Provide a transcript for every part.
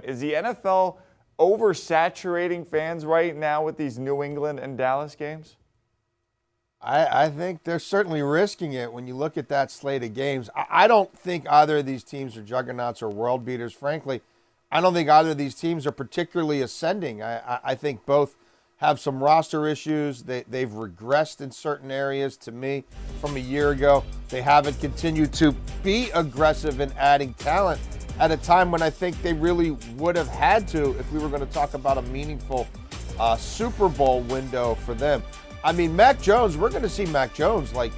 Is the NFL oversaturating fans right now with these New England and Dallas games? I think they're certainly risking it when you look at that slate of games. I don't think either of these teams are juggernauts or world beaters. Frankly, I don't think either of these teams are particularly ascending. I think both have some roster issues. They've regressed in certain areas to me from a year ago. They haven't continued to be aggressive in adding talent at a time when I think they really would have had to if we were going to talk about a meaningful Super Bowl window for them. I mean, Mac Jones, we're going to see Mac Jones like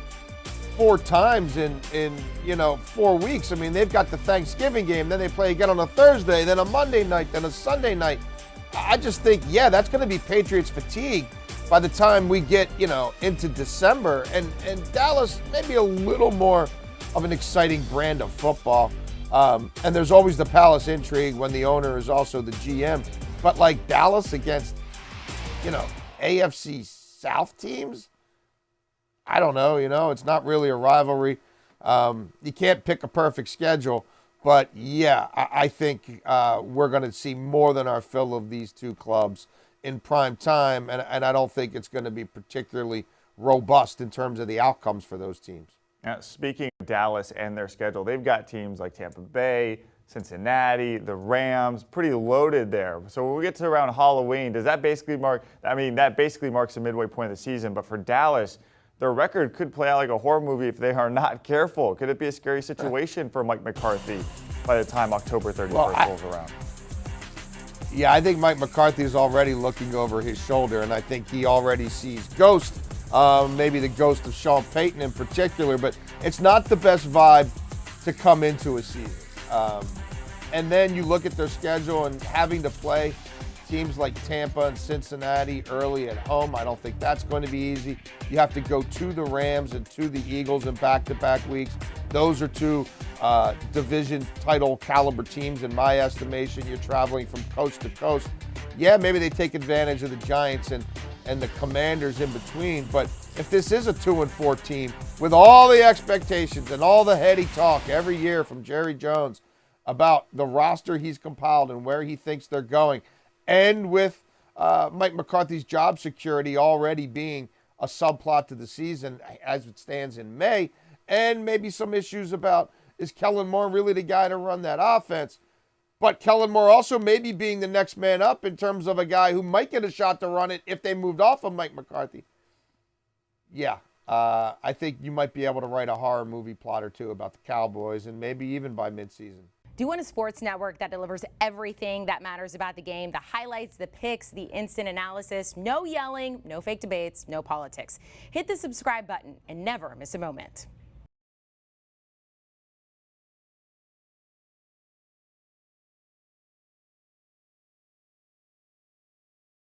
4 times in 4 weeks. I mean, they've got the Thanksgiving game, then they play again on a Thursday, then a Monday night, then a Sunday night. I just think, that's going to be Patriots fatigue by the time we get, into December. And Dallas, maybe a little more of an exciting brand of football. And there's always the Palace intrigue when the owner is also the GM. But like Dallas against, AFC South teams, I don't know, it's not really a rivalry. You can't pick a perfect schedule. But, I think we're going to see more than our fill of these two clubs in prime time. And I don't think it's going to be particularly robust in terms of the outcomes for those teams. Now, speaking of Dallas and their schedule, they've got teams like Tampa Bay, Cincinnati, the Rams, pretty loaded there. So when we get to around Halloween, does that basically that basically marks the midway point of the season. But for Dallas, their record could play out like a horror movie if they are not careful. Could it be a scary situation for Mike McCarthy by the time October 31st rolls around? Yeah, I think Mike McCarthy is already looking over his shoulder, and I think he already sees ghosts, maybe the ghost of Sean Payton in particular, but it's not the best vibe to come into a season. And then you look at their schedule and having to play teams like Tampa and Cincinnati early at home. I don't think that's going to be easy. You have to go to the Rams and to the Eagles in back-to-back weeks. Those are two division title caliber teams in my estimation. You're traveling from coast to coast. Yeah, maybe they take advantage of the Giants and the Commanders in between. But if this is a 2-4 team with all the expectations and all the heady talk every year from Jerry Jones about the roster he's compiled and where he thinks they're going, and with Mike McCarthy's job security already being a subplot to the season as it stands in May, and maybe some issues about, is Kellen Moore really the guy to run that offense? But Kellen Moore also maybe being the next man up in terms of a guy who might get a shot to run it if they moved off of Mike McCarthy. I think you might be able to write a horror movie plot or two about the Cowboys, and maybe even by midseason. Do you want a sports network that delivers everything that matters about the game? The highlights, the picks, the instant analysis, no yelling, no fake debates, no politics. Hit the subscribe button and never miss a moment.